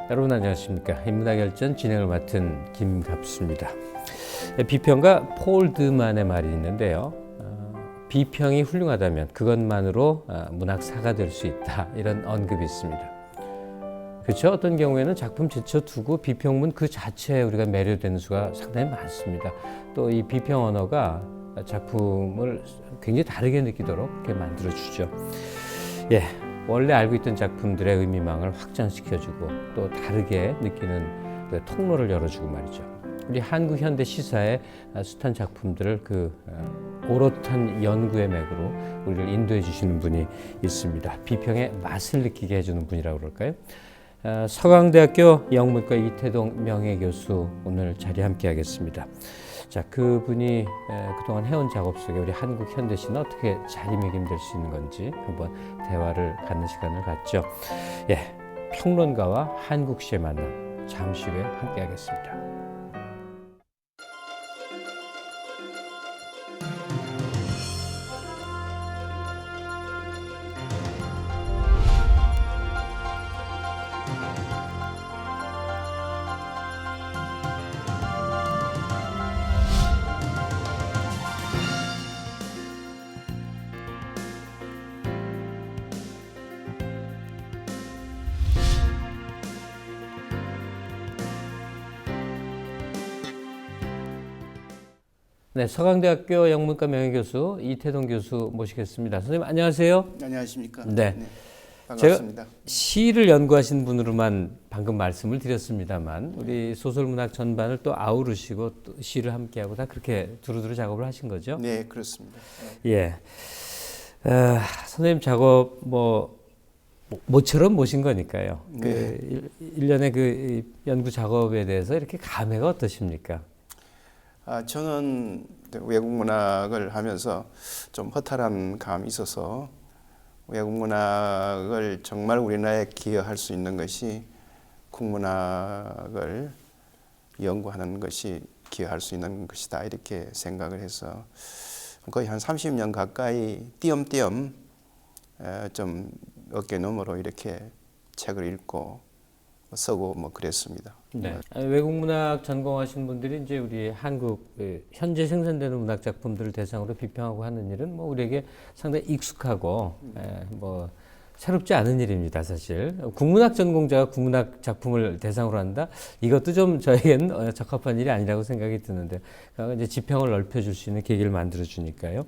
여러분 안녕하십니까. 인문학열전 진행을 맡은 김갑수입니다. 비평가 폴 드만의 말이 있는데요. 비평이 훌륭하다면 그것만으로 문학사가 될 수 있다, 이런 언급이 있습니다. 그렇죠? 어떤 경우에는 작품 제쳐두고 비평문 그 자체에 우리가 매료되는 수가 상당히 많습니다. 또 이 비평 언어가 작품을 굉장히 다르게 느끼도록 이렇게 만들어주죠. 원래 알고 있던 작품들의 의미망을 확장시켜주고 또 다르게 느끼는 그 통로를 열어주고 말이죠. 우리 한국 현대 시사의 숱한 작품들을 오롯한 연구의 맥으로 우리를 인도해 주시는 분이 있습니다. 비평의 맛을 느끼게 해주는 분이라고 그럴까요? 서강대학교 영문과 이태동 명예교수 오늘 자리에 함께 하겠습니다. 자, 그분이 그동안 해온 작업 속에 우리 한국 현대시는 어떻게 자리매김될 수 있는 건지 한번 대화를 갖는 시간을 갖죠. 평론가와 한국시의 만남, 잠시 후에 함께 하겠습니다. 네, 서강대학교 영문과 명예교수 이태동 교수 모시겠습니다. 선생님 안녕하세요. 안녕하십니까. 네, 반갑습니다. 제가 시를 연구하신 분으로만 방금 말씀을 드렸습니다만 우리 소설문학 전반을 또 아우르시고 또 시를 함께하고 다 그렇게 두루두루 작업을 하신 거죠? 네, 그렇습니다. 선생님 작업 모처럼 모신 거니까요. 네. 일련의 그 연구 작업에 대해서 이렇게 감회가 어떠십니까? 저는 외국 문학을 하면서 좀 허탈한 감이 있어서 외국 문학을 정말 우리나라에 기여할 수 있는 것이 국문학을 연구하는 것이 기여할 수 있는 것이다, 이렇게 생각을 해서 거의 한 30년 가까이 띄엄띄엄 좀 어깨너머로 이렇게 책을 읽고 쓰고 그랬습니다. 네. 외국 문학 전공하신 분들이 이제 우리 한국 현재 생산되는 문학 작품들을 대상으로 비평하고 하는 일은 우리에게 상당히 익숙하고 새롭지 않은 일입니다, 사실. 국문학 전공자가 국문학 작품을 대상으로 한다? 이것도 좀 저에겐 적합한 일이 아니라고 생각이 드는데, 이제 지평을 넓혀줄 수 있는 계기를 만들어주니까요.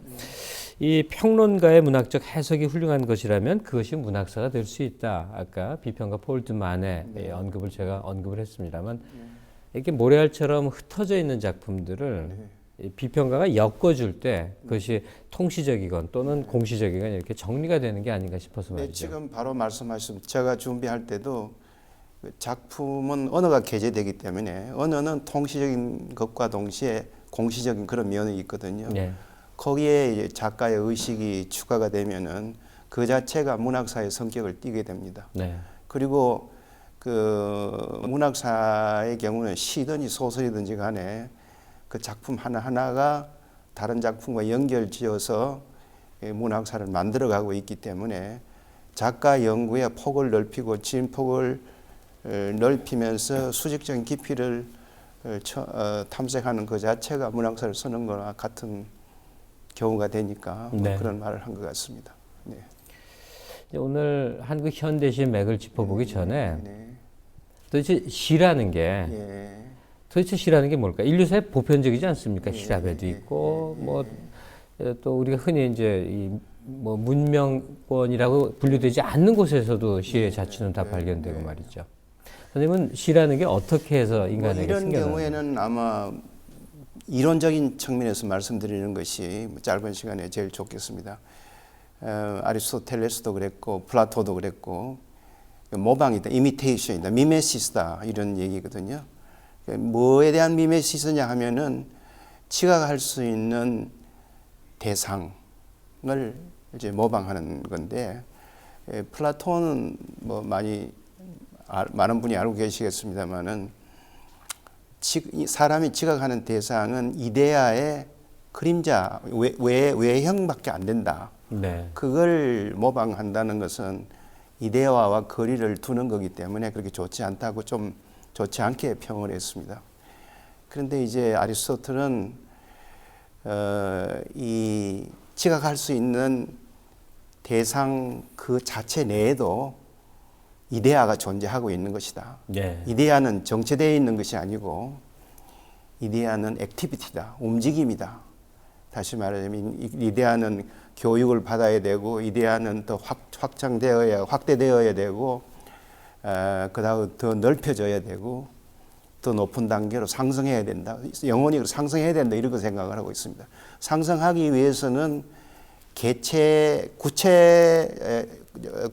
이 평론가의 문학적 해석이 훌륭한 것이라면 그것이 문학사가 될 수 있다. 아까 비평가 폴 드만의 언급을 제가 언급을 했습니다만, 이렇게 모래알처럼 흩어져 있는 작품들을 비평가가 엮어줄 때 그것이 통시적이건 또는 공시적이건 이렇게 정리가 되는 게 아닌가 싶어서 말이죠. 네, 지금 바로 말씀하신, 제가 준비할 때도 작품은 언어가 게재되기 때문에 언어는 통시적인 것과 동시에 공시적인 그런 면이 있거든요. 네. 거기에 작가의 의식이 추가가 되면은 그 자체가 문학사의 성격을 띠게 됩니다. 네. 그리고 그 문학사의 경우는 시든지 소설이든지 간에 그 작품 하나하나가 다른 작품과 연결지어서 문학사를 만들어가고 있기 때문에 작가 연구의 폭을 넓히고 진폭을 넓히면서 수직적인 깊이를 탐색하는 그 자체가 문학사를 쓰는 거나 같은 경우가 되니까 그런 말을 한 것 같습니다. 네. 오늘 한국 현대시의 맥을 짚어보기 전에 도대체 시라는 게 도대체 시라는 게 뭘까? 인류사에 보편적이지 않습니까? 시라베도 있고 또 우리가 흔히 이제 문명권이라고 분류되지 않는 곳에서도 시의 자취는 다 발견되고 말이죠. 선생님은 시라는 게 어떻게 해서 인간에게 이런 생겨나는 경우에는 아마 이론적인 측면에서 말씀드리는 것이 짧은 시간에 제일 좋겠습니다. 아리스토텔레스도 그랬고 플라토도 그랬고 모방이다, 이미테이션이다, 미메시스다, 이런 얘기거든요. 뭐에 대한 미메시스냐 하면은 지각할 수 있는 대상을 이제 모방하는 건데, 플라톤은 많은 분이 알고 계시겠습니다만은 사람이 지각하는 대상은 이데아의 그림자, 외형밖에 안 된다. 네. 그걸 모방한다는 것은 이데아와 거리를 두는 거기 때문에 그렇게 좋지 않다고 좀 좋지 않게 평을 했습니다. 그런데 이제 아리스토텔은 이 지각할 수 있는 대상 그 자체 내에도 이데아가 존재하고 있는 것이다. 예. 이데아는 정체되어 있는 것이 아니고 이데아는 액티비티다. 움직임이다. 다시 말하자면 이데아는 교육을 받아야 되고 이데아는 더 확대되어야 되고 그다음 더 넓혀져야 되고 더 높은 단계로 상승해야 된다. 영혼이 상승해야 된다. 이렇게 생각을 하고 있습니다. 상승하기 위해서는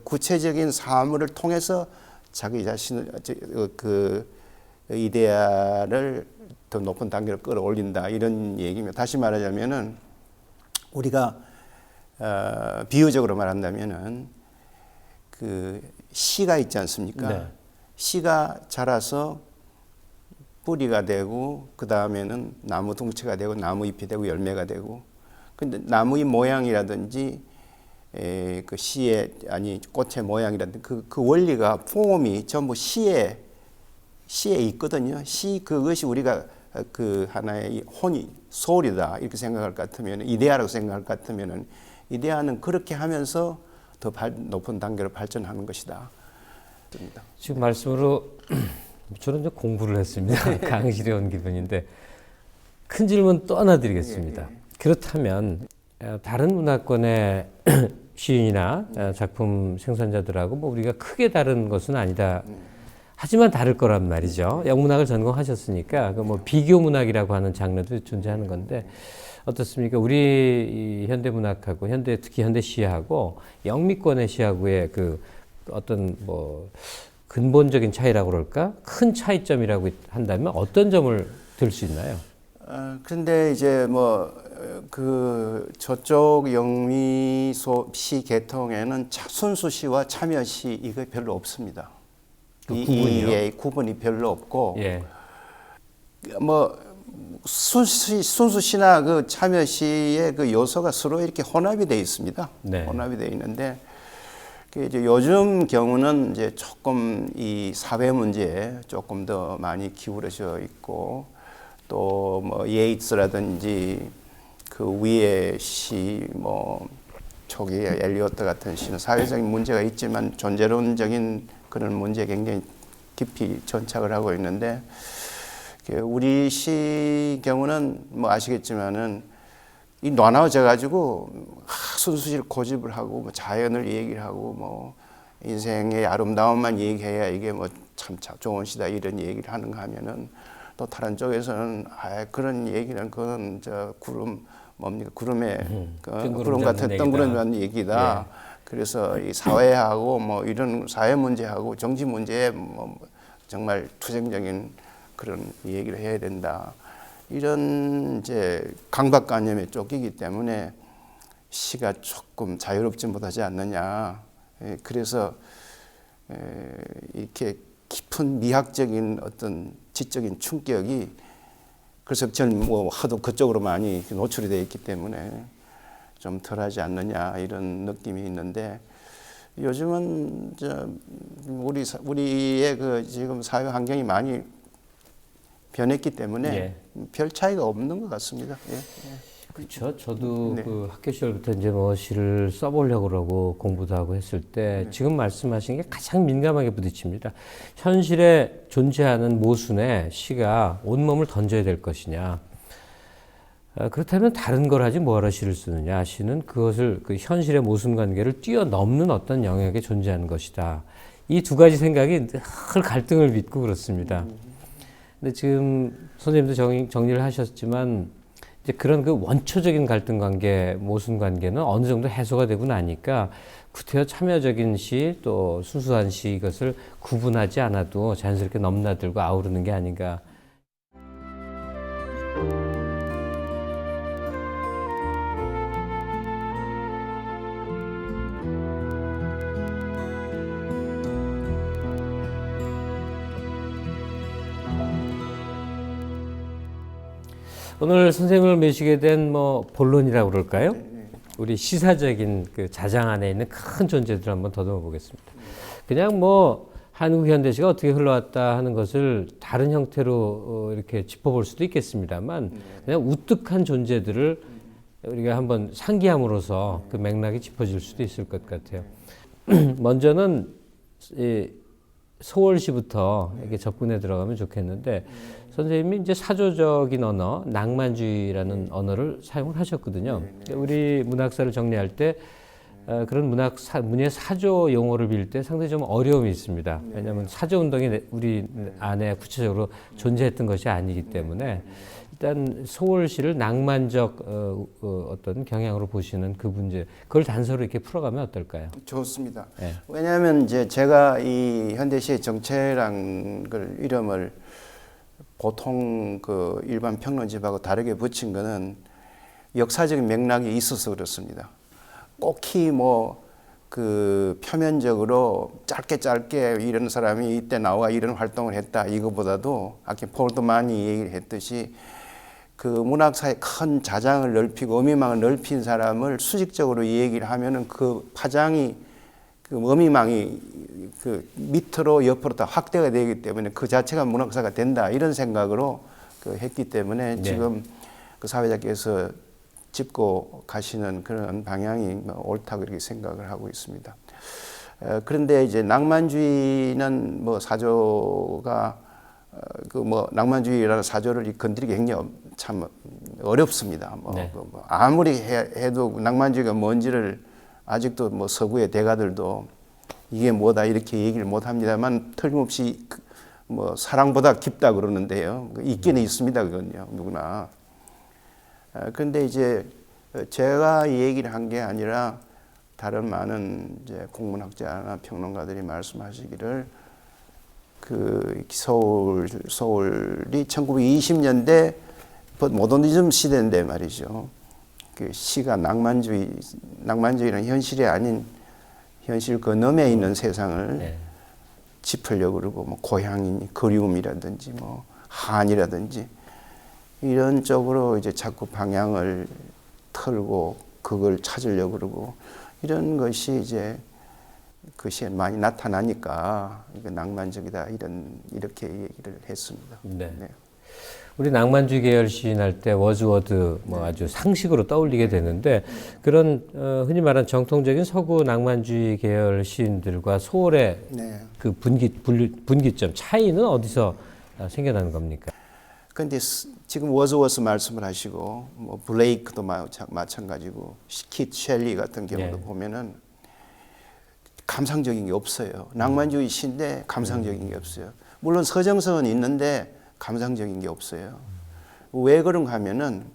구체적인 사물을 통해서 자기 자신을 그 이데아를 더 높은 단계로 끌어올린다 이런 얘기입니다. 다시 말하자면은 우리가 비유적으로 말한다면은 그 씨가 있지 않습니까? 네. 씨가 자라서 뿌리가 되고 그 다음에는 나무 둥치가 되고 나무 잎이 되고 열매가 되고 근데 나무의 모양이라든지 그 씨의 꽃의 모양이라든지 그 원리가 폼이 전부 씨에 있거든요. 그것이 우리가 그 하나의 혼이 소울이다 이렇게 생각할 것 같으면 이데아라고 생각할 것 같으면은 이데아는 그렇게 하면서 더 높은 단계로 발전하는 것이다. 지금 말씀으로 저는 좀 공부를 했습니다. 강의실에 온 기분인데 큰 질문 또 하나 드리겠습니다. 그렇다면 다른 문화권의 시인이나 작품 생산자들하고 뭐 우리가 크게 다른 것은 아니다. 하지만 다를 거란 말이죠. 영문학을 전공하셨으니까 그 뭐 비교 문학이라고 하는 장르도 존재하는 건데 어떻습니까? 우리 현대 문학하고 특히 현대 시하고 영미권의 시하고의 그 어떤 뭐 근본적인 차이라고 그럴까? 큰 차이점이라고 한다면 어떤 점을 들 수 있나요? 근데 이제 저쪽 영미소 시 계통에는 순수 시와 참여 시 이거 별로 없습니다. 그 구분이요? 구분이 별로 없고 예. 순수 시나 그 참여 시의 그 요소가 서로 이렇게 혼합이 되어 있습니다. 네. 혼합이 되어 있는데 이제 요즘 경우는 이제 조금 이 사회 문제에 조금 더 많이 기울어져 있고 또 뭐 예이츠라든지 그 위의 시 초기에 엘리어트 같은 시는 사회적인 문제가 있지만 존재론적인 그런 문제에 굉장히 깊이 전착을 하고 있는데 우리 시 경우는 아시겠지만은 이 나눠져 가지고 순수시를 고집을 하고 자연을 얘기를 하고 인생의 아름다움만 얘기해야 이게 참 좋은 시다 이런 얘기를 하는가 하면은 또 다른 쪽에서는 그런 얘기는 그건 구름 구름에 구름 같은 덩그러니 얘기다. 예. 그래서 이 사회하고 이런 사회 문제하고 정치 문제에 정말 투쟁적인 그런 얘기를 해야 된다. 이런 이제 강박관념에 쫓기기 때문에 시가 조금 자유롭지 못하지 않느냐. 그래서 이렇게 깊은 미학적인 어떤 지적인 충격이 그래서 저는 하도 그쪽으로 많이 노출이 되어 있기 때문에 좀 덜하지 않느냐 이런 느낌이 있는데 요즘은 우리의 그 지금 사회 환경이 많이 변했기 때문에 별 차이가 없는 것 같습니다. 예. 그렇죠. 저도 그 학교 시절부터 이제 시를 써보려고 그러고 공부도 하고 했을 때 지금 말씀하신 게 가장 민감하게 부딪힙니다. 현실에 존재하는 모순에 시가 온몸을 던져야 될 것이냐. 그렇다면 다른 걸 하지 뭐하러 시를 쓰느냐. 시는 그것을 그 현실의 모순 관계를 뛰어넘는 어떤 영역에 존재하는 것이다. 이 두 가지 생각이 늘 갈등을 빚고 그렇습니다. 근데 지금 선생님도 정리를 하셨지만 이제 그런 그 원초적인 갈등 관계, 모순 관계는 어느 정도 해소가 되고 나니까 구태여 참여적인 시, 또 순수한 시 이것을 구분하지 않아도 자연스럽게 넘나들고 아우르는 게 아닌가. 오늘 선생님을 모시게 된 본론이라고 그럴까요? 우리 시사적인 그 자장 안에 있는 큰 존재들을 한번 더듬어 보겠습니다. 그냥 뭐 한국 현대시가 어떻게 흘러왔다 하는 것을 다른 형태로 이렇게 짚어볼 수도 있겠습니다만 그냥 우뚝한 존재들을 우리가 한번 상기함으로써 그 맥락이 짚어질 수도 있을 것 같아요. 먼저는 이 서울시부터 이렇게 접근해 들어가면 좋겠는데 선생님이 이제 사조적인 언어, 낭만주의라는 언어를 사용을 하셨거든요. 우리 문학사를 정리할 때 그런 문예 사조 용어를 빌 때 상당히 좀 어려움이 있습니다. 왜냐하면 사조 운동이 우리 안에 구체적으로 존재했던 것이 아니기 때문에 일단 서울시를 낭만적 어떤 경향으로 보시는 그 문제, 그걸 단서로 이렇게 풀어가면 어떨까요? 좋습니다. 네. 왜냐하면 이제 제가 이 현대시의 정체란 걸 이름을 보통 그 일반 평론집하고 다르게 붙인 거는 역사적인 맥락이 있어서 그렇습니다. 꼭히 뭐 그 표면적으로 짧게 이런 사람이 이때 나와 이런 활동을 했다 이거보다도 아까 폴드만이 얘기를 했듯이 그 문학사의 큰 자장을 넓히고 어미망을 넓힌 사람을 수직적으로 얘기를 하면은 그 파장이 그 어미망이 그 밑으로 옆으로 다 확대가 되기 때문에 그 자체가 문학사가 된다 이런 생각으로 그 했기 때문에 지금 그 사회자께서 짚고 가시는 그런 방향이 옳다고 이렇게 생각을 하고 있습니다. 그런데 이제 낭만주의는 뭐 사조가 그 뭐 낭만주의라는 사조를 건드리기 굉장히 참 어렵습니다. 뭐 아무리 해도 낭만주의가 뭔지를 아직도 뭐 서구의 대가들도 이게 뭐다 이렇게 얘기를 못 합니다만 틀림없이 뭐 사랑보다 깊다 그러는데요. 있기는 있습니다. 그건요. 누구나. 그런데 이제 제가 이 얘기를 한 게 아니라 다른 많은 이제 국문학자나 평론가들이 말씀하시기를 그 서울이 1920년대 모더니즘 시대인데 말이죠. 그 시가 낭만주의는 현실이 아닌 현실 그 너머에 있는 세상을 짚으려고 그러고 뭐 고향이니 그리움이라든지 뭐 한이라든지 이런 쪽으로 이제 자꾸 방향을 틀고 그걸 찾으려고 그러고 이런 것이 이제 그 시에 많이 나타나니까 이거 낭만적이다 이렇게 얘기를 했습니다. 네. 우리 낭만주의 계열 시인할 때 워즈워드 뭐 아주 상식으로 떠올리게 되는데 그런 흔히 말하는 정통적인 서구 낭만주의 계열 시인들과 소월의 그 분기점 차이는 어디서 생겨나는 겁니까? 그런데 지금 워즈워스 말씀을 하시고 뭐 블레이크도 마찬가지고 키트 셸리 같은 경우도 보면은 감상적인 게 없어요. 낭만주의 시인데 감상적인 게 없어요. 물론 서정성은 있는데 감상적인 게 없어요. 왜 그런가 하면은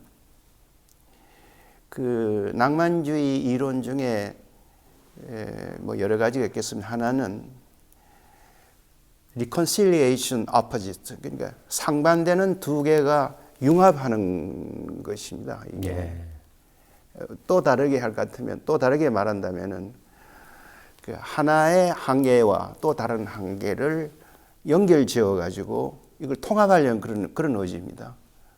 그 낭만주의 이론 중에 뭐 여러 가지가 있겠습니다. 하나는 reconciliation opposite, 그러니까 상반되는 두 개가 융합하는 것입니다. 이게 또 다르게 할 것 같으면 또 다르게 말한다면은 그 하나의 한계와 또 다른 한계를 연결지어 가지고 이걸 통합하려는 그런 의지입니다.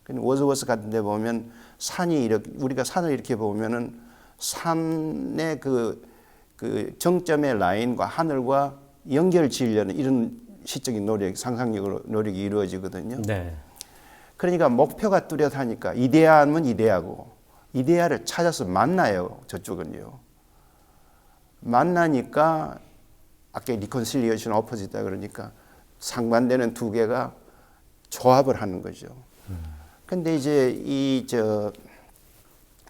워즈워스 같은 데 보면 산이 이렇게 우리가 산을 이렇게 보면은 산의 그 정점의 라인과 하늘과 연결 지으려는 이런 시적인 노력, 상상력으로 노력이 이루어지거든요. 네. 그러니까 목표가 뚜렷하니까 이데아는 이데아고 이데아를 찾아서 만나요. 저쪽은요. 만나니까 아까 리콘실리에이션 오포지트다 그러니까 상반되는 두 개가 조합을 하는 거죠. 근데 이제 이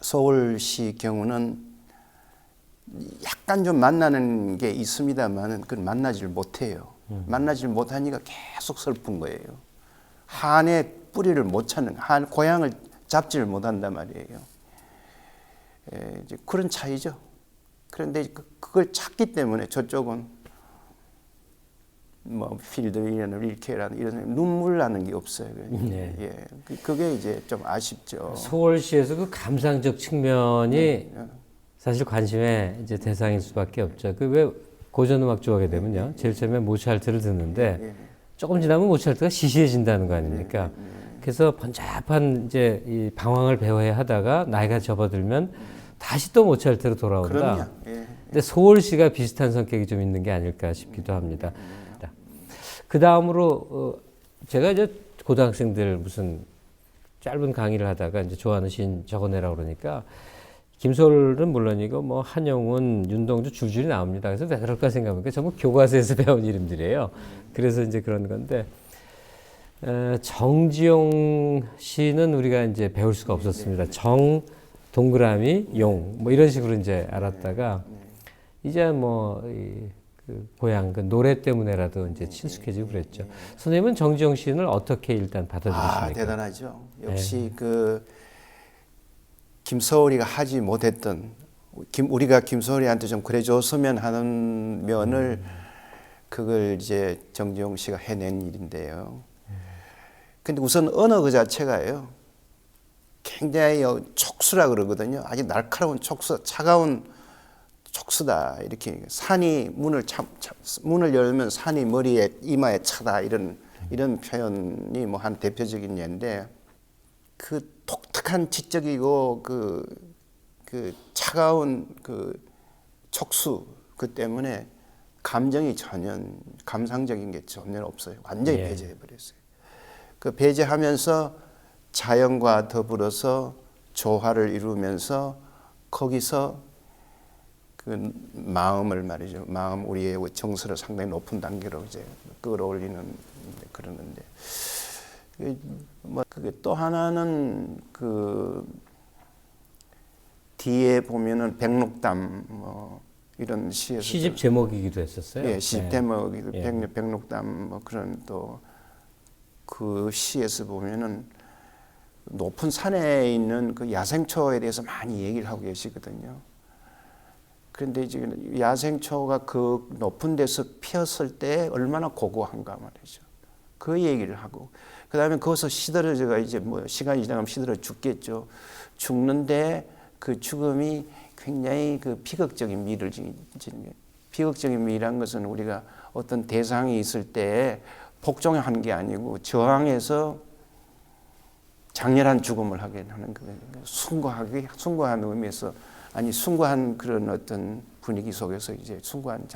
서울시 경우는 약간 좀 만나는 게 있습니다만은 그걸 만나질 못해요. 만나질 못하니까 계속 슬픈 거예요. 한의 뿌리를 못 찾는, 한 고향을 잡지를 못한단 말이에요. 이제 그런 차이죠. 그런데 그걸 찾기 때문에 저쪽은 뭐 필드이라는 릴케라는 이런 눈물 나는 게 없어요. 네. 예, 그게 이제 좀 아쉽죠. 서울시에서 그 감상적 측면이 사실 관심의 이제 대상일 수밖에 없죠. 그 왜 고전 음악 좋아하게 되면요, 제일 처음에 모차르트를 듣는데 조금 지나면 모차르트가 시시해진다는 거 아닙니까? 그래서 번잡한 이제 이 방황을 배워야 하다가 나이가 접어들면 다시 또 모차르트로 돌아온다. 그럼요. 근데 소월시가 비슷한 성격이 좀 있는 게 아닐까 싶기도 합니다. 그 다음으로 제가 이제 고등학생들 무슨 짧은 강의를 하다가 이제 좋아하는 시인 적어내라 그러니까 김소월은 물론이고 뭐 한영운, 윤동주 줄줄이 나옵니다. 그래서 왜 그럴까 생각해보니까 전부 교과서에서 배운 이름들이에요. 그래서 이제 그런 건데 정지용 씨는 우리가 이제 배울 수가 없었습니다. 정 동그라미 용 뭐 이런 식으로 이제 알았다가 이제 뭐 그 고향 그 노래 때문에라도 이제 친숙해지고 그랬죠. 선생님은 정지용 시인을 어떻게 일단 받아들이십니까? 대단하죠. 역시 그 김서울이가 하지 못했던 우리가 김서울이한테 좀 그래줬으면 하는 면을 그걸 이제 정지용 씨가 해낸 일인데요. 근데 우선 언어 그 자체가요. 굉장히 촉수라 그러거든요. 아주 날카로운 촉수, 차가운 촉수다. 이렇게 산이 문을 열면 산이 머리에 이마에 차다 이런 표현이 뭐 한 대표적인 예인데 그 독특한 지적이고 그 차가운 그 촉수 그 때문에 감상적인 게 전혀 없어요. 완전히 배제해 버렸어요. 그 배제하면서 자연과 더불어서 조화를 이루면서 거기서 그 마음을 말이죠. 우리의 정서를 상당히 높은 단계로 이제 끌어올리는 그러는데 뭐 그게 또 하나는 그 뒤에 보면은 백록담 뭐 이런 시에서 시집 제목이기도 했었어요. 예, 시집 제목이기도 백록담 뭐 그런 또 그 시에서 보면은 높은 산에 있는 그 야생초에 대해서 많이 얘기를 하고 계시거든요. 그런데 지금 야생초가 그 높은 데서 피었을 때 얼마나 고고한가 말이죠. 그 얘기를 하고 그 다음에 거기서 시들어져가 이제 뭐 시간이 지나가면 시들어 죽겠죠. 죽는데 그 죽음이 굉장히 그 비극적인 미를 지는 비극적인 미란 것은 우리가 어떤 대상이 있을 때 복종하는 게 아니고 저항해서 장렬한 죽음을 하게 하는 거예요. 숭고한 의미에서 숭고한 그런 어떤 분위기 속에서 이제 숭고한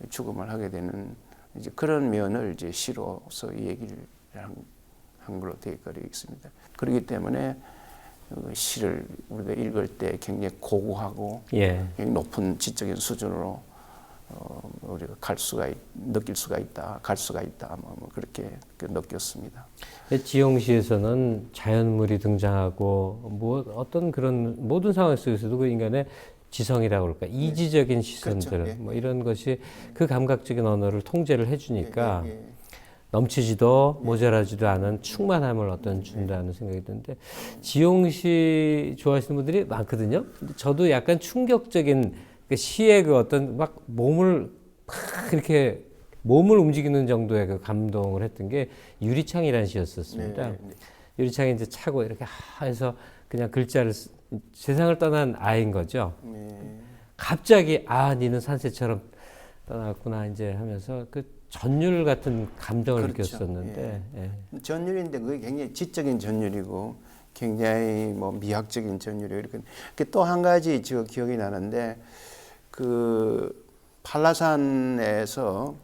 죽음을 하게 되는 이제 그런 면을 이제 시로서 얘기를 한 걸로 되어 있습니다. 그렇기 때문에 시를 우리가 읽을 때 굉장히 고고하고 굉장히 높은 지적인 수준으로 우리가 느낄 수가 있다, 갈 수가 있다, 뭐 그렇게 느꼈습니다. 지용시에서는 자연물이 등장하고 뭐 어떤 그런 모든 상황 속에서도 그 인간의 지성이라고 그럴까 이지적인 시선들 그렇죠. 뭐 이런 것이 그 감각적인 언어를 통제를 해주니까 넘치지도 모자라지도 않은 충만함을 어떤 준다는 생각이 드는데 지용시 좋아하시는 분들이 많거든요. 근데 저도 약간 충격적인 그 시의 그 어떤 막 몸을 이렇게 몸을 움직이는 정도의 그 감동을 했던 게 유리창이라는 시였었습니다. 유리창에 이제 차고 이렇게 해서 그냥 글자를 세상을 떠난 아이인 거죠. 갑자기 니는 산새처럼 떠났구나 이제 하면서 그 전율 같은 감정을 느꼈었는데 전율인데 그게 굉장히 지적인 전율이고 굉장히 뭐 미학적인 전율이고 이렇게 또 한 가지 저 기억이 나는데 그 팔라산에서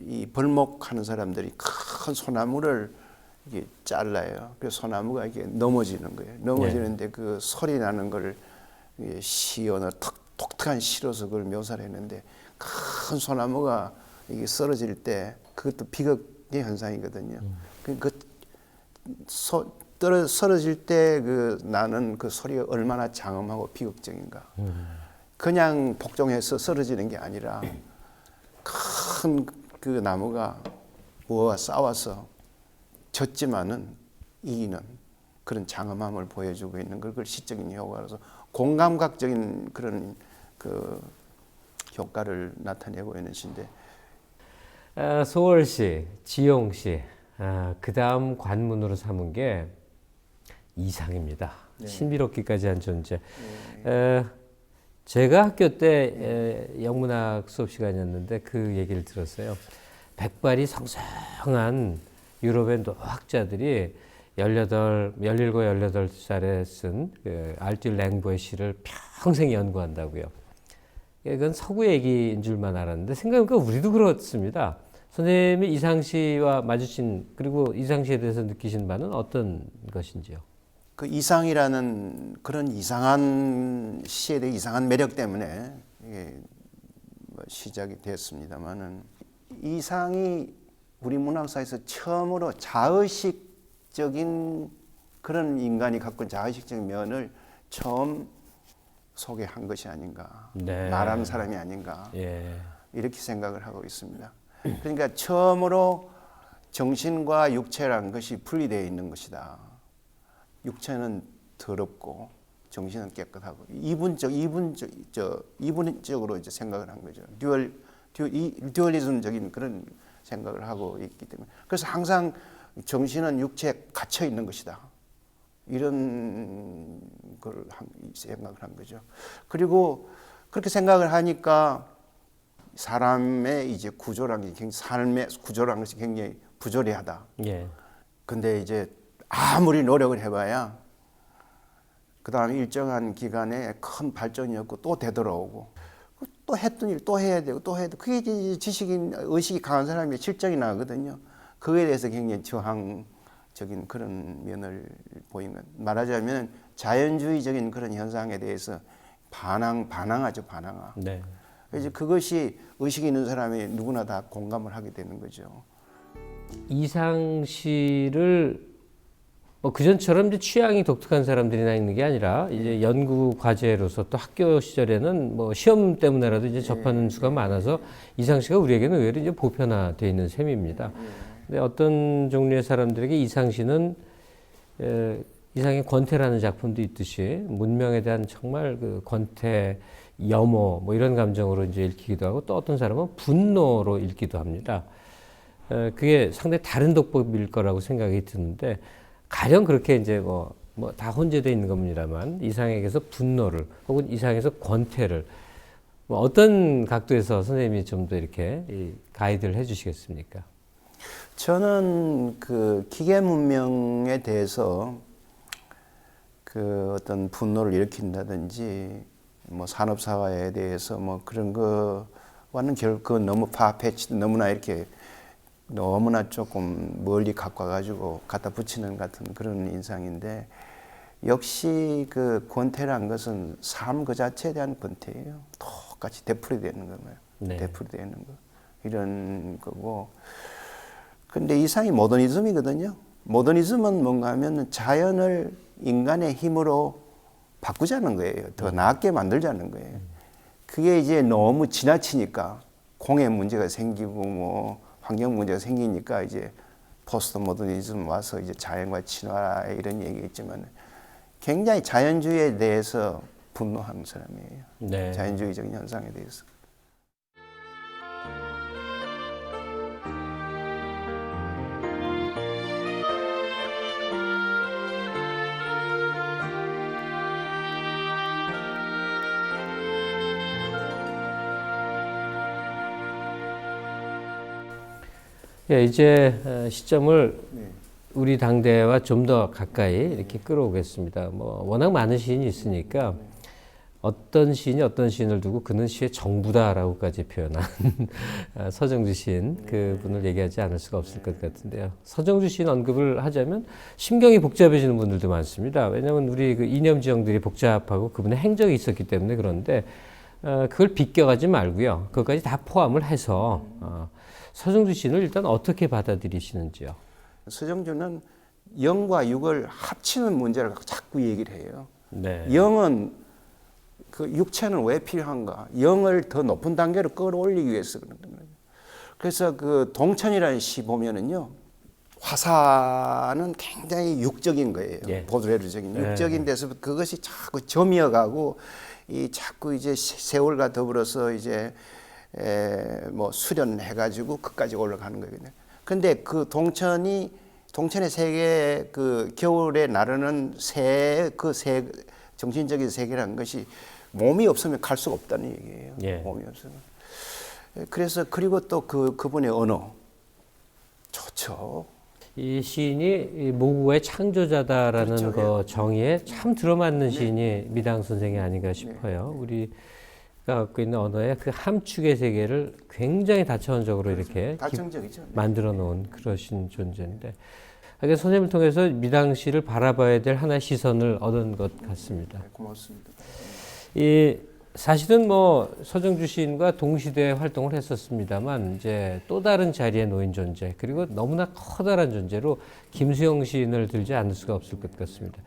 이 벌목하는 사람들이 큰 소나무를 이게 잘라요. 그 소나무가 이게 넘어지는 거예요. 넘어지는데 그 소리 나는 걸 시어나 독특한 시로서 그걸 묘사를 했는데 큰 소나무가 이게 쓰러질 때 그것도 비극의 현상이거든요. 쓰러질 때 그 나는 그 소리가 얼마나 장엄하고 비극적인가. 그냥 복종해서 쓰러지는 게 아니라 큰 그 나무가 뭐와 싸워서 졌지만은 이기는 그런 장엄함을 보여주고 있는 그걸 시적인 효과로서 공감각적인 그런 그 효과를 나타내고 있는 시인데 소월시, 지용시, 그 다음 관문으로 삼은 게 이상입니다. 신비롭기까지 한 존재. 제가 학교 때 영문학 수업 시간이었는데 그 얘기를 들었어요. 백발이 성성한 유럽의 노학자들이 17, 18살에 쓴 알뜰 랭보의 시를 평생 연구한다고요. 이건 서구 얘기인 줄만 알았는데 생각해보니까 우리도 그렇습니다. 선생님이 이상시와 마주친 그리고 이상시에 대해서 느끼신 바는 어떤 것인지요? 그 이상이라는 그런 이상한 시에 대해 이상한 매력 때문에 이게 뭐 시작이 됐습니다만은 이상이 우리 문학사에서 처음으로 자의식적인 그런 인간이 갖고 있는 자의식적인 면을 처음 소개한 것이 아닌가, 네. 말하는 사람이 아닌가 예. 이렇게 생각을 하고 있습니다. 그러니까 처음으로 정신과 육체라는 것이 분리되어 있는 것이다. 육체는 더럽고 정신은 깨끗하고 이분적으로 이제 생각을 한 거죠. 듀얼리즘적인 그런 생각을 하고 있기 때문에 그래서 항상 정신은 육체에 갇혀 있는 것이다. 이런 걸 생각을 한 거죠. 그리고 그렇게 생각을 하니까 사람의 이제 구조라는 게 굉장히 삶의 구조라는 것이 굉장히 부조리하다. 예. 근데 이제 아무리 노력을 해봐야 그 다음에 일정한 기간에 큰 발전이 없고 또 되돌아오고 또 했던 일 또 해야 되고 또 해야 되고 그게 이제 지식인 의식이 강한 사람이 실정이 나거든요. 그거에 대해서 굉장히 저항적인 그런 면을 보이는 것. 말하자면 자연주의적인 그런 현상에 대해서 반항하죠, 반항하. 네. 이제 그것이 의식이 있는 사람이 누구나 다 공감을 하게 되는 거죠. 이상시를 뭐 그전처럼 이제 취향이 독특한 사람들이나 있는 게 아니라 이제 연구 과제로서 또 학교 시절에는 뭐 시험 때문에라도 이제 접하는 수가 많아서 이상시가 우리에게는 의외로 이제 보편화되어 있는 셈입니다. 근데 어떤 종류의 사람들에게 이상시는 이상의 권태라는 작품도 있듯이 문명에 대한 정말 그 권태, 염호 뭐 이런 감정으로 이제 읽히기도 하고 또 어떤 사람은 분노로 읽기도 합니다. 그게 상당히 다른 독법일 거라고 생각이 드는데 가령 그렇게 이제 뭐 다 혼재되어 있는 겁니다만 이상에게서 분노를 혹은 이상에서 권태를 뭐 어떤 각도에서 선생님이 좀 더 이렇게 가이드를 해주시겠습니까? 저는 그 기계 문명에 대해서 그 어떤 분노를 일으킨다든지 뭐 산업사회에 대해서 뭐 그런 거와는 결코 너무 파패치 너무나 이렇게 너무나 조금 멀리 갖고 와가지고 갖다 붙이는 같은 그런 인상인데 역시 그 권태란 것은 삶 그 자체에 대한 권태예요. 똑같이 되풀이되는 거예요. 네. 되풀이되는 거 이런 거고. 근데 이상이 모더니즘이거든요. 모더니즘은 뭔가 하면 자연을 인간의 힘으로 바꾸자는 거예요. 더 나았게 만들자는 거예요. 그게 이제 너무 지나치니까 공해 문제가 생기고 뭐 환경 문제가 생기니까 이제 포스트 모더니즘 와서 이제 자연과 친화 이런 얘기했지만 굉장히 자연주의에 대해서 분노하는 사람이에요. 네. 자연주의적인 현상에 대해서. 예, 이제 시점을 우리 당대와 좀 더 가까이 이렇게 끌어오겠습니다. 뭐 워낙 많은 시인이 있으니까 어떤 시인이 어떤 시인을 두고 그는 시의 정부다라고까지 표현한 서정주 시인 그분을 얘기하지 않을 수가 없을 것 같은데요. 서정주 시인 언급을 하자면 심경이 복잡해지는 분들도 많습니다. 왜냐하면 우리 그 이념 지형들이 복잡하고 그분의 행적이 있었기 때문에 그런데 그걸 비껴가지 말고요. 그것까지 다 포함을 해서 서정주 시인을 일단 어떻게 받아들이시는지요? 서정주는 영과 육을 합치는 문제를 자꾸 얘기를 해요. 네. 영은 그 육체는 왜 필요한가? 영을 더 높은 단계로 끌어올리기 위해서 그런 거예요. 그래서 그 동천이라는 시 보면은요, 화사는 굉장히 육적인 거예요. 예. 보드레르적인 육적인 데서 그것이 자꾸 점이어가고 이 자꾸 이제 세월과 더불어서 이제 뭐 수련해가지고 끝까지 올라가는 거거든요. 근데 그 동천의 세계 그 겨울에 나르는 정신적인 세계라는 것이 몸이 없으면 갈 수가 없다는 얘기예요. 예. 몸이 없으면. 그래서 그리고 또 그분의 언어 좋죠. 이 시인이 모국어의 창조자다라는 그렇죠. 거 정의에 참 들어맞는 시인이 미당 선생이 아닌가 싶어요. 우리 갖고 있는 언어의 그 함축의 세계를 굉장히 다차원적으로 이렇게 다층적이죠. 만들어 놓은 그러신 존재인데, 하여간 선생님을 통해서 미당 씨를 바라봐야 될 하나의 시선을 얻은 것 같습니다. 고맙습니다. 이 사실은 뭐 서정주 시인과 동시대 활동을 했었습니다만 이제 또 다른 자리에 놓인 존재, 그리고 너무나 커다란 존재로 김수영 시인을 들지 않을 수가 없을 것 같습니다.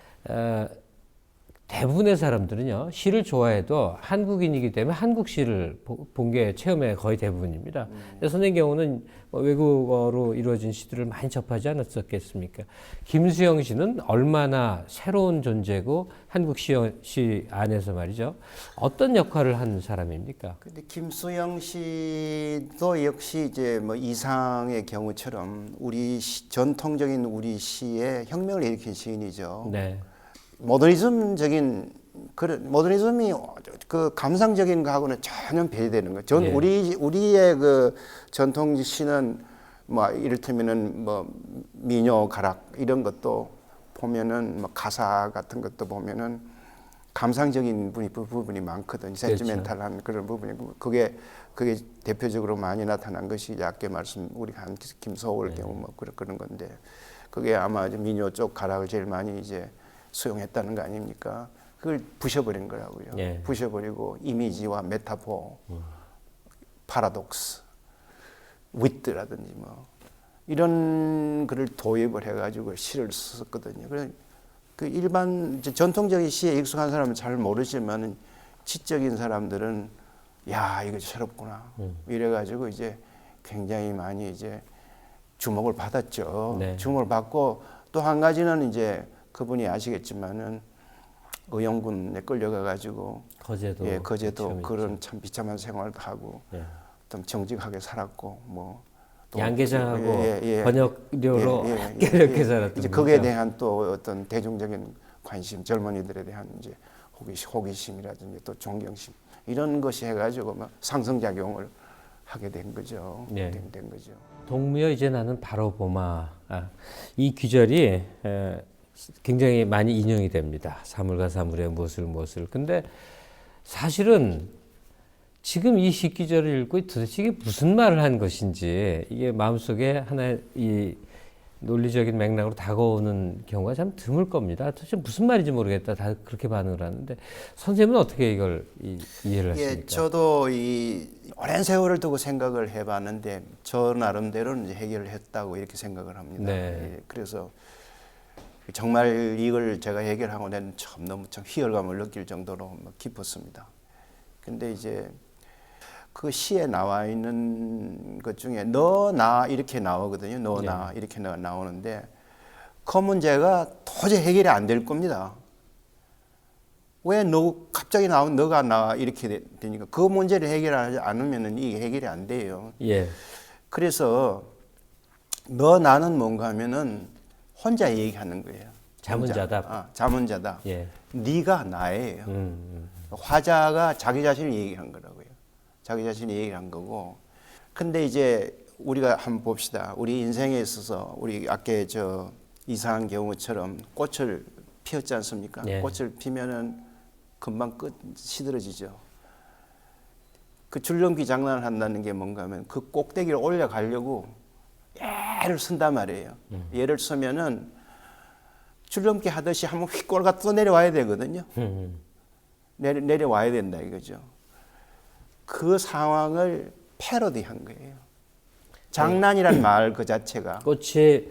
대부분의 사람들은요, 시를 좋아해도 한국인이기 때문에 한국 시를 본 게 체험의 거의 대부분입니다. 근데 선생님 경우는 뭐 외국어로 이루어진 시들을 많이 접하지 않았었겠습니까? 김수영 씨는 얼마나 새로운 존재고 한국 시 안에서 말이죠, 어떤 역할을 한 사람입니까? 근데 김수영 씨도 역시 이제 뭐 이상의 경우처럼 전통적인 우리 시에 혁명을 일으킨 시인이죠. 네. 모더니즘적인 모더니즘이 그 감상적인 거하고는 전혀 배제되는 거죠. 예. 우리의 그 전통 시는 뭐 이를테면은 뭐 민요 가락 이런 것도 보면은 뭐 가사 같은 것도 보면은 감상적인 부분이 많거든요. 센티멘탈한 그런 부분이 그게 대표적으로 많이 나타난 것이 아까 말씀 우리 한 김소월 경우 뭐 그런 건데, 그게 아마 민요 쪽 가락을 제일 많이 이제 수용했다는 거 아닙니까? 그걸 부셔버린 거라고요. 예. 부셔버리고 이미지와 메타포, 파라독스, 위트라든지 뭐 이런 거를 도입을 해가지고 시를 썼거든요. 그 일반 전통적인 시에 익숙한 사람은 잘 모르지만은 지적인 사람들은 야 이거 새롭구나 이래가지고 이제 굉장히 많이 이제 주목을 받았죠. 네. 주목을 받고 또 한 가지는 이제 그분이 아시겠지만은 의용군에 끌려가가지고 거제도 그런 참 비참한 생활도 하고 좀 정직하게 살았고 뭐 양계장하고 번역료로 깨끗하게 살았던 이제 거기에 대한 또 어떤 대중적인 관심, 젊은이들에 대한 이제 호기심이라든지 또 존경심 이런 것이 해가지고 막 상승작용을 하게 된 거죠. 된 거죠. 동무여 이제 나는 바로 보마. 이 귀절이 굉장히 많이 인용이 됩니다. 사물과 사물의 무엇을. 근데 사실은 지금 이 시귀절을 읽고 도대체 이게 무슨 말을 한 것인지 이게 마음속에 하나의 이 논리적인 맥락으로 다가오는 경우가 참 드물 겁니다. 도대체 무슨 말인지 모르겠다. 다 그렇게 반응을 하는데 선생님은 어떻게 이걸 이해를 하십니까? 예, 저도 이 오랜 세월을 두고 생각을 해봤는데 저 나름대로는 이제 해결을 했다고 이렇게 생각을 합니다. 네. 예, 그래서 정말 이걸 제가 해결하고 난 너무 참 희열감을 느낄 정도로 막 깊었습니다. 근데 이제 그 시에 나와 있는 것 중에 너, 나 이렇게 나오거든요. 너, 나 이렇게 나오는데 그 문제가 도저히 해결이 안 될 겁니다. 왜 갑자기 나온 너가 나 이렇게 되니까 그 문제를 해결하지 않으면 이게 해결이 안 돼요. 예. 그래서 너, 나는 뭔가 하면은 혼자 얘기하는 거예요. 자문자답. 자문자답. 예. 네가 나예요. 화자가 자기 자신을 얘기한 거라고요. 자기 자신이 얘기한 거고. 근데 이제 우리가 한번 봅시다. 우리 인생에 있어서 우리 아까 이상한 경우처럼 꽃을 피웠지 않습니까? 예. 꽃을 피면은 금방 시들어지죠. 그 줄넘기 장난을 한다는 게 뭔가 하면 그 꼭대기를 올라가려고 애를 쓴단 말이에요. 예를 쓰면은 줄넘기 하듯이 한번 휙 올라가 또 내려와야 되거든요. 내려와야 된다 이거죠. 그 상황을 패러디한 거예요. 장난이란 말 그 자체가 꽃이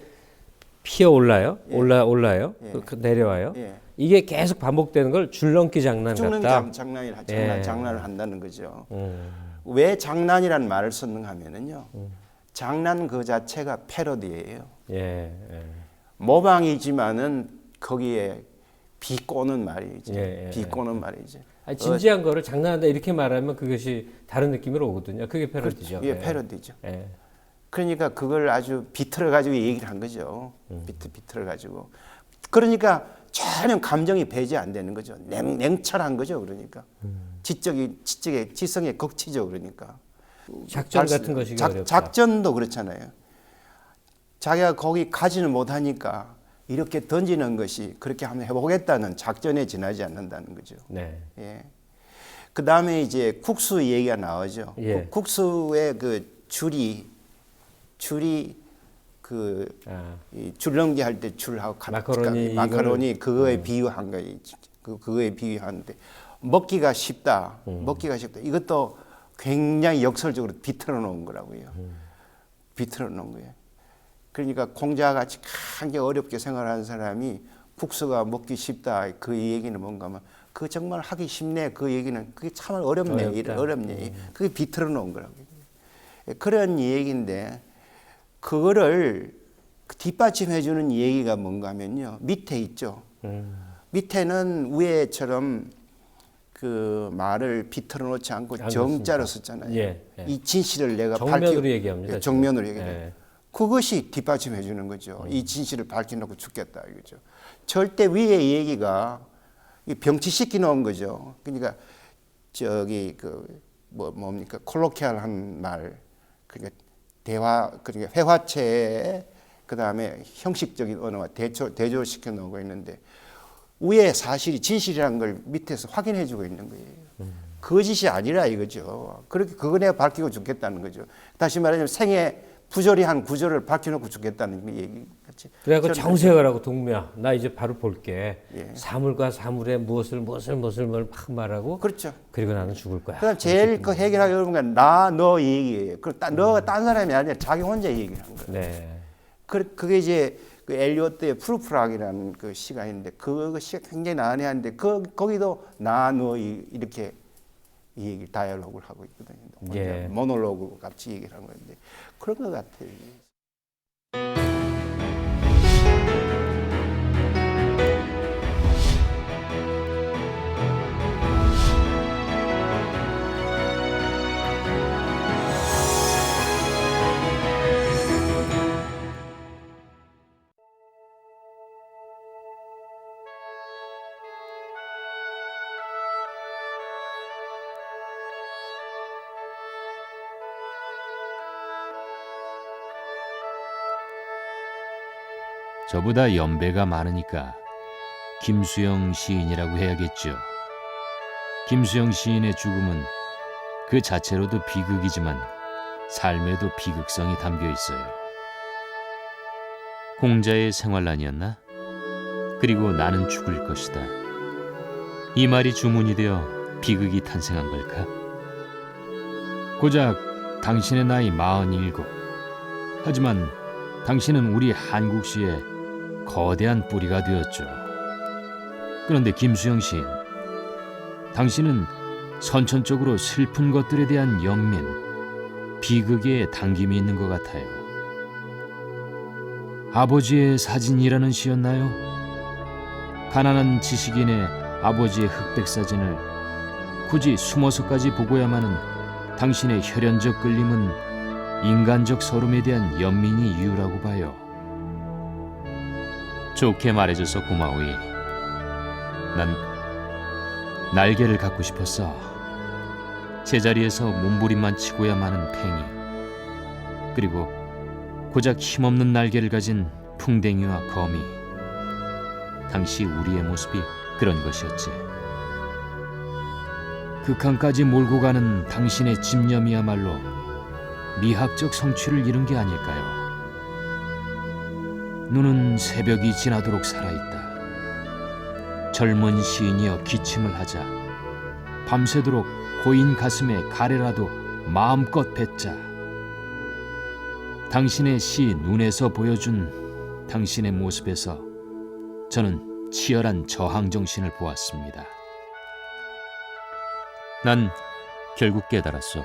피어 올라요. 예. 올라요. 예. 내려와요. 예. 이게 계속 반복되는 걸 줄넘기 장난 죽는 같다. 장난을 한다는 거죠. 왜 장난이란 말을 썼는가 하면은요. 장난 그 자체가 패러디예요. 예. 모방이지만은 거기에 비꼬는 말이죠. 비꼬는 말이죠. 아니, 진지한 거를 장난한다 이렇게 말하면 그것이 다른 느낌으로 오거든요. 그게 패러디죠. 그렇죠. 예, 패러디죠. 예. 그러니까 그걸 아주 비틀어 가지고 얘기를 한 거죠. 비틀어 가지고. 그러니까 전혀 감정이 배제 안 되는 거죠. 냉철한 거죠. 그러니까 지성의 극치죠. 그러니까 작전 같은 것이 어렵다. 작전도 그렇잖아요. 자기가 거기 가지는 못하니까 이렇게 던지는 것이 그렇게 한번 해보겠다는 작전에 지나지 않는다는 거죠. 네. 예. 그 다음에 이제 국수 얘기가 나오죠. 예. 국수의 그 줄이 이 줄넘기 할 때 줄하고 마카로니 그거에 비유한 거예요. 그거에 비유하는데 먹기가 쉽다. 먹기가 쉽다. 이것도 굉장히 역설적으로 비틀어 놓은 거라고요. 비틀어 놓은 거예요. 그러니까 공자같이 굉장히 어렵게 생활하는 사람이 국수가 먹기 쉽다. 그 얘기는 뭔가 하면 그 정말 하기 쉽네. 그 얘기는 그게 참 어렵네. 어렵네. 그게 비틀어 놓은 거라고요. 그런 얘기인데 그거를 뒷받침해 주는 얘기가 뭔가 하면요. 밑에 있죠. 밑에는 위에처럼 그 말을 비틀어 놓지 않고 정자로 썼잖아요. 예. 이 진실을 내가 정면으로 얘기합니다. 정면으로 얘기해요. 예. 그것이 뒷받침해 주는 거죠. 이 진실을 밝혀놓고 죽겠다 이거죠. 절대 위의 얘기가 병치시켜 놓은 거죠. 그러니까 저기 그 뭡니까 콜로키알한 말 그러니까 대화 그러니까 회화체에 그 다음에 형식적인 언어와 대조시켜 놓고 있는데 위에 사실이 진실이라는 걸 밑에서 확인해 주고 있는 거예요. 거짓이 아니라 이거죠. 그렇게 그거 내가 밝히고 죽겠다는 거죠. 다시 말하자면 생애 부조리한 구조를 밝혀놓고 죽겠다는 얘기 같이. 그래갖고 정색을 하고 동무야, 나 이제 바로 볼게. 예. 사물과 사물에 무엇을 막 말하고. 그렇죠. 그리고 나는 죽을 거야. 그다음 제일 그 해결하기 어려운 건 나, 너 얘기예요. 너가 딴 사람이 아니라 자기 혼자 얘기를 한 거예요. 네. 그게 이제 그 엘리어트의 프루프락이라는 그 시가 있는데 그 시가 굉장히 난해한데 거기도 나, 너 이렇게 이 얘기 다이얼로그를 하고 있거든요. 예. 모놀로그 같이 얘기를 하는 건데 그런 것 같아요. 저보다 연배가 많으니까 김수영 시인이라고 해야겠죠. 김수영 시인의 죽음은 그 자체로도 비극이지만 삶에도 비극성이 담겨 있어요. 공자의 생활란이었나? 그리고 나는 죽을 것이다. 이 말이 주문이 되어 비극이 탄생한 걸까? 고작 당신의 나이 47. 하지만 당신은 우리 한국시의 거대한 뿌리가 되었죠. 그런데 김수영 시인, 당신은 선천적으로 슬픈 것들에 대한 연민, 비극에 당김이 있는 것 같아요. 아버지의 사진이라는 시였나요? 가난한 지식인의 아버지의 흑백 사진을 굳이 숨어서까지 보고야만은 당신의 혈연적 끌림은 인간적 서름에 대한 연민이 이유라고 봐요. 좋게 말해줘서 고마워이. 난 날개를 갖고 싶었어. 제자리에서 몸부림만 치고야 마는 팽이. 그리고 고작 힘없는 날개를 가진 풍뎅이와 거미. 당시 우리의 모습이 그런 것이었지. 극한까지 몰고 가는 당신의 집념이야말로 미학적 성취를 이룬 게 아닐까요? 눈은 새벽이 지나도록 살아있다. 젊은 시인이여 기침을 하자. 밤새도록 고인 가슴에 가래라도 마음껏 뱉자. 당신의 시 눈에서 보여준 당신의 모습에서 저는 치열한 저항 정신을 보았습니다. 난 결국 깨달았소.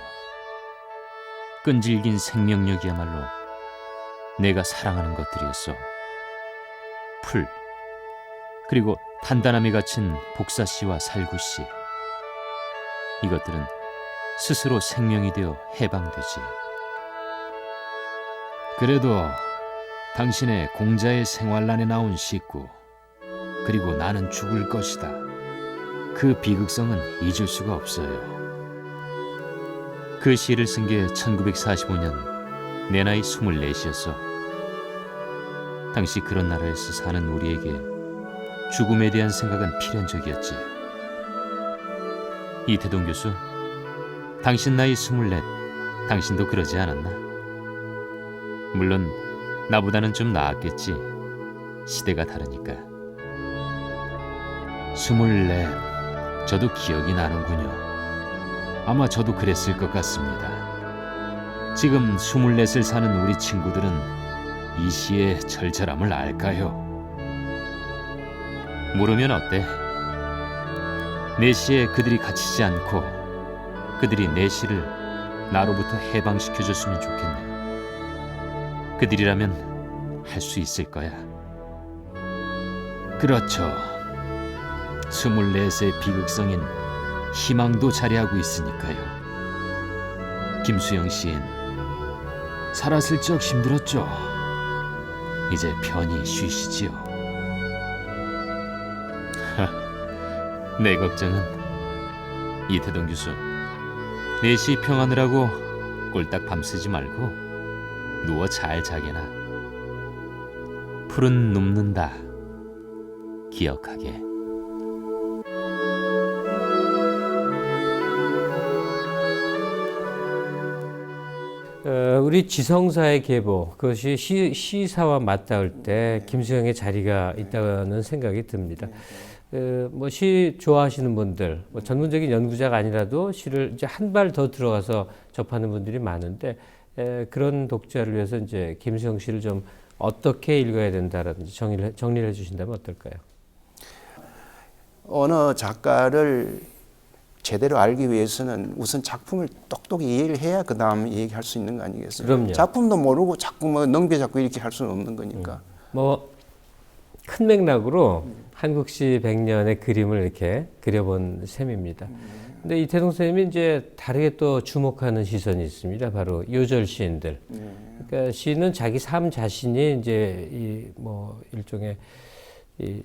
끈질긴 생명력이야말로 내가 사랑하는 것들이었어. 풀, 그리고 단단함이 갇힌 복사씨와 살구씨. 이것들은 스스로 생명이 되어 해방되지. 그래도 당신의 공자의 생활란에 나온 시구, 그리고 나는 죽을 것이다. 그 비극성은 잊을 수가 없어요. 그 시를 쓴 게 1945년 내 나이 24이었어. 당시 그런 나라에서 사는 우리에게 죽음에 대한 생각은 필연적이었지. 이태동 교수, 당신 나이 24, 당신도 그러지 않았나? 물론 나보다는 좀 나았겠지. 시대가 다르니까. 24, 저도 기억이 나는군요. 아마 저도 그랬을 것 같습니다. 지금 24을 사는 우리 친구들은 이 시의 절절함을 알까요? 모르면 어때? 내 시에 그들이 갇히지 않고 그들이 내 시를 나로부터 해방시켜줬으면 좋겠네. 그들이라면 할 수 있을 거야. 그렇죠. 24세 비극성인 희망도 자리하고 있으니까요. 김수영 시인, 살았을 적 힘들었죠. 이제 편히 쉬시지요. 내 걱정은 이태동 교수, 내 시 평하느라고 꼴딱 밤새지 말고 누워 잘 자게나. 푸른 눕는다. 기억하게. 우리 지성사의 계보, 그것이 시사와 맞닿을 때 김수영의 자리가 있다는 생각이 듭니다. 뭐 시 좋아하시는 분들, 뭐 전문적인 연구자가 아니라도 시를 이제 한 발 더 들어가서 접하는 분들이 많은데, 그런 독자를 위해서 이제 김수영 씨를 좀 어떻게 읽어야 된다라든지 정리를 해주신다면 어떨까요? 어느 작가를 제대로 알기 위해서는 우선 작품을 똑똑히 이해를 해야 그 다음 얘기할 수 있는 거 아니겠어요? 그럼요. 작품도 모르고 자꾸 뭐 넘겨잡고 이렇게 할 수는 없는 거니까. 뭐 큰 맥락으로 한국시 100년의 그림을 이렇게 그려본 셈입니다. 근데 이태동 선생님이 이제 다르게 또 주목하는 시선이 있습니다. 바로 요절 시인들. 그러니까 시는 자기 삶 자신이 이제 이 뭐 일종의 이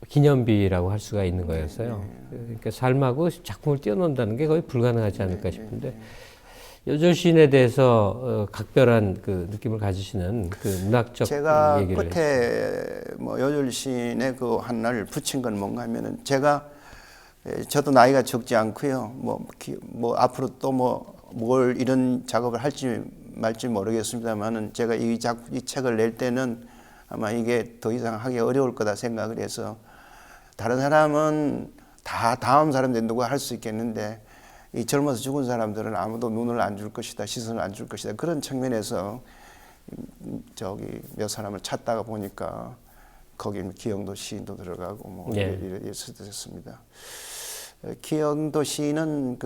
기념비라고 할 수가 있는 거였어요. 그러니까 삶하고 작품을 띄워놓는다는 게 거의 불가능하지 않을까 싶은데, 요절 시인에 대해서 각별한 그 느낌을 가지시는 그 문학적 제가 얘기를 끝에 뭐 요절 시인의 그 한날 붙인 건 뭔가 하면은, 저도 나이가 적지 않고요. 뭐 앞으로 또 뭘 이런 작업을 할지 말지 모르겠습니다만은, 제가 이 책을 낼 때는 아마 이게 더 이상 하기 어려울 거다 생각을 해서, 다른 사람은 다 다음 사람들 누가 할 수 있겠는데 이 젊어서 죽은 사람들은 아무도 눈을 안 줄 것이다, 시선을 안 줄 것이다, 그런 측면에서 몇 사람을 찾다가 보니까 거기는 기영도 시인도 들어가고 뭐 이랬습니다. 기영도 시인은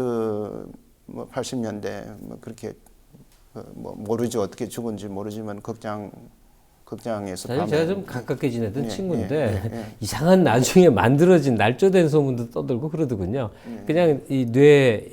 뭐 80년대 뭐 그렇게 뭐 모르죠, 어떻게 죽은지 모르지만 극장에서 사실 제가 좀 가깝게 지내던 친구인데 예. 이상한 나중에 만들어진 날조된 소문도 떠들고 그러더군요. 그냥 이 뇌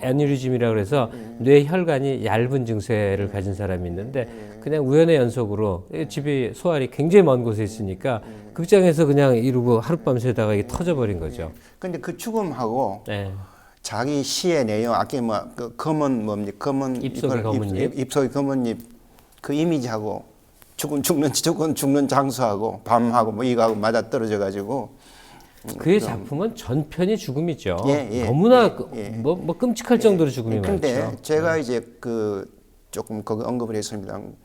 애뉴리즘이라고 그래서 뇌 혈관이 얇은 증세를 가진 사람이 있는데, 그냥 우연의 연속으로 집이 소알이 굉장히 먼 곳에 있으니까 극장에서 그냥 이러고 하룻밤 새다가 이게 터져버린 거죠. 근데 그 죽음하고 네. 자기 시의 내용, 아까 그 검은 검은 잎속의 검은 잎, 잎속의 검은 잎, 그 이미지하고 죽는 장소하고 밤하고 뭐 이거하고 맞아 떨어져 가지고, 그의 작품은 전편이 죽음이죠. 예. 너무나 뭐 끔찍할 정도로 죽음이 근데 많죠. 제가 이제 조금 거기 언급을 했습니다만,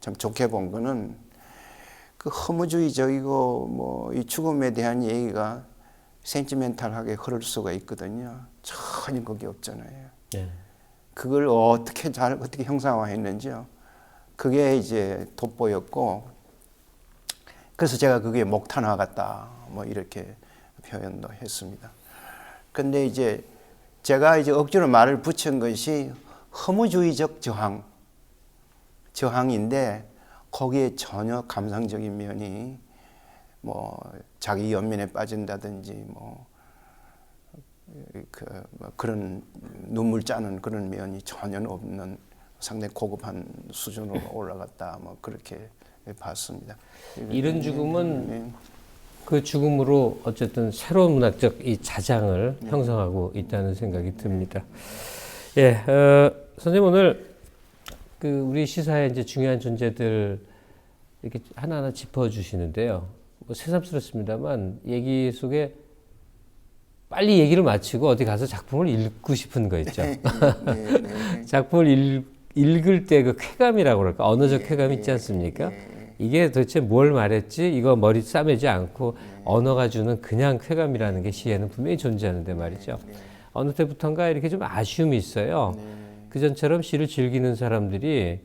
참 좋게 본 거는 그 허무주의적이고 뭐 이 죽음에 대한 얘기가 센티멘탈하게 흐를 수가 있거든요. 전혀 그게 없잖아요. 네. 그걸 어떻게 형상화했는지요. 그게 이제 돋보였고, 그래서 제가 그게 목탄화 같다 뭐 이렇게 표현도 했습니다. 근데 이제 제가 억지로 말을 붙인 것이 허무주의적 저항인데, 거기에 전혀 감상적인 면이 뭐 자기 연민에 빠진다든지 그런 눈물 짜는 그런 면이 전혀 없는 상당히 고급한 수준으로 올라갔다 뭐 그렇게 봤습니다. 이런 죽음은 그 죽음으로 어쨌든 새로운 문학적 이 자장을 형성하고 있다는 생각이 듭니다. 예, 선생님 오늘 우리 시사의 이제 중요한 존재들 이렇게 하나하나 짚어주시는데요. 뭐 새삼스럽습니다만 얘기 속에 빨리 얘기를 마치고 어디 가서 작품을 읽고 싶은 거 있죠. 작품을 읽을 때 그 쾌감이라고 그럴까? 언어적 쾌감 있지 않습니까? 이게 도대체 뭘 말했지? 이거 머리 싸매지 않고 언어가 주는 그냥 쾌감이라는 게 시에는 분명히 존재하는데 말이죠. 어느 때부턴가 이렇게 좀 아쉬움이 있어요. 그전처럼 시를 즐기는 사람들이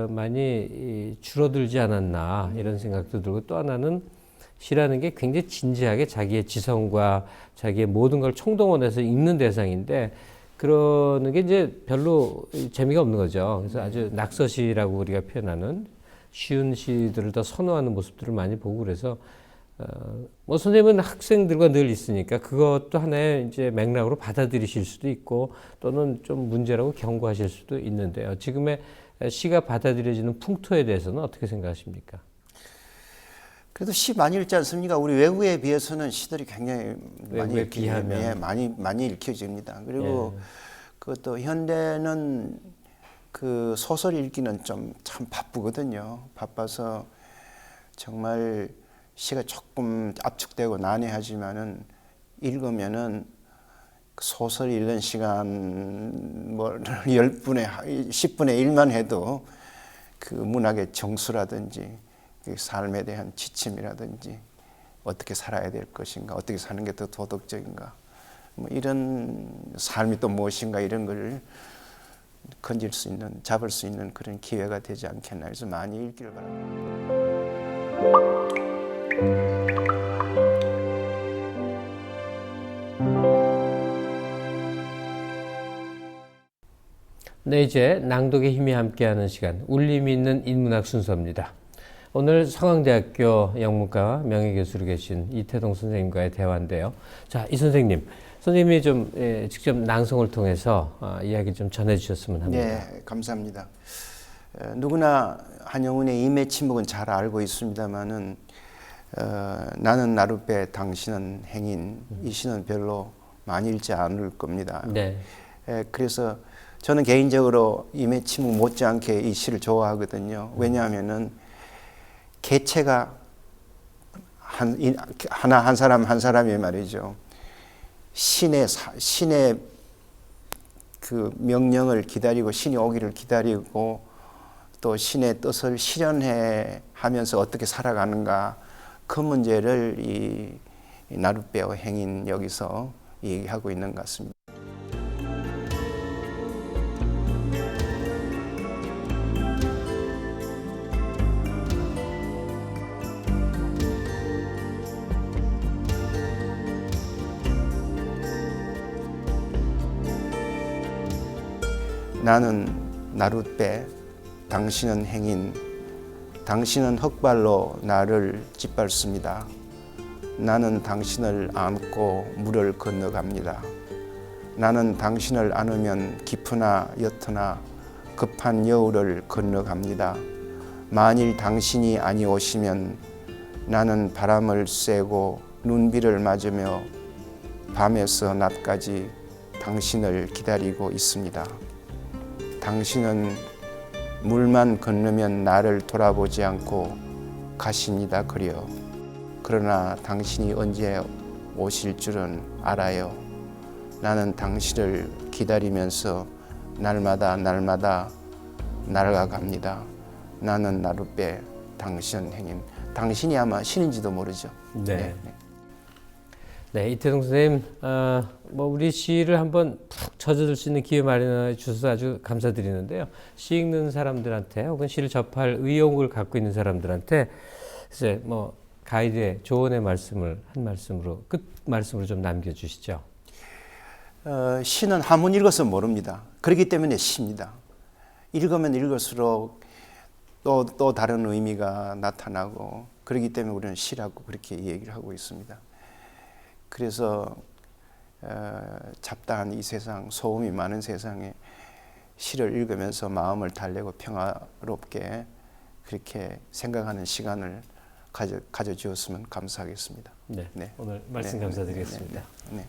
많이 줄어들지 않았나 이런 생각도 들고, 또 하나는 시라는 게 굉장히 진지하게 자기의 지성과 자기의 모든 걸 총동원해서 읽는 대상인데, 그러는 게 이제 별로 재미가 없는 거죠. 그래서 아주 낙서시라고 우리가 표현하는 쉬운 시들을 더 선호하는 모습들을 많이 보고, 그래서 뭐 선생님은 학생들과 늘 있으니까 그것도 하나의 이제 맥락으로 받아들이실 수도 있고, 또는 좀 문제라고 경고하실 수도 있는데요. 지금의 시가 받아들여지는 풍토에 대해서는 어떻게 생각하십니까? 그래도 시 많이 읽지 않습니까? 우리 외국에 비해서는 시들이 굉장히 많이 읽혀집니다. 그리고 그것도 현대는 그 소설 읽기는 좀 참 바쁘거든요. 바빠서 정말 시가 조금 압축되고 난해하지만은 읽으면은 소설 읽는 시간 뭐 10분에 10분의 1만 해도 그 문학의 정수라든지 그 삶에 대한 지침이라든지 어떻게 살아야 될 것인가, 어떻게 사는 게 더 도덕적인가, 뭐 이런 삶이 또 무엇인가, 이런 걸 건질 수 있는, 잡을 수 있는 그런 기회가 되지 않겠나 해서 많이 읽기를 바랍니다. 네, 이제 낭독의 힘이 함께하는 시간, 울림이 있는 인문학 순서입니다. 오늘 성황대학교 영문과 명예교수로 계신 이태동 선생님과의 대화인데요. 자, 이 선생님이 좀 직접 낭송을 통해서 이야기 좀 전해주셨으면 합니다. 네, 감사합니다. 누구나 한영훈의 임의 침묵은 잘 알고 있습니다만은 나는 나룻배 당신은 행인, 이 시는 별로 많이 읽지 않을 겁니다. 네. 그래서 저는 개인적으로 임의 침묵 못지않게 이 시를 좋아하거든요. 왜냐하면은 개체가 한 사람 한 사람이 말이죠. 신의 그 명령을 기다리고 신이 오기를 기다리고 또 신의 뜻을 실현해 하면서 어떻게 살아가는가, 그 문제를 이 나룻배와 행인 여기서 얘기하고 있는 것 같습니다. 나는 나룻배, 당신은 행인, 당신은 흙발로 나를 짓밟습니다. 나는 당신을 안고 물을 건너갑니다. 나는 당신을 안으면 깊으나 옅으나 급한 여울을 건너갑니다. 만일 당신이 아니오시면 나는 바람을 쐬고 눈비를 맞으며 밤에서 낮까지 당신을 기다리고 있습니다. 당신은 물만 건너면 나를 돌아보지 않고 가십니다. 그러나 당신이 언제 오실 줄은 알아요. 나는 당신을 기다리면서 날마다 날아갑니다. 나는 나룻배, 당신은 행인. 당신이 아마 신인지도 모르죠. 네. 네, 이태동 선생님, 뭐 우리 시를 한번 푹 젖어들 수 있는 기회 마련해 주셔서 아주 감사드리는데요. 시 읽는 사람들한테 혹은 시를 접할 의욕을 갖고 있는 사람들한테 이제 뭐 가이드의 조언의 말씀을 한 말씀으로, 끝 말씀으로 좀 남겨주시죠. 시는 한번 읽어서 모릅니다. 그렇기 때문에 시입니다. 읽으면 읽을수록 또 다른 의미가 나타나고, 그렇기 때문에 우리는 시라고 그렇게 얘기를 하고 있습니다. 그래서 잡다한 이 세상, 소음이 많은 세상에 시를 읽으면서 마음을 달래고 평화롭게 그렇게 생각하는 시간을 가져주었으면 감사하겠습니다. 네, 오늘 말씀 감사드리겠습니다. 네.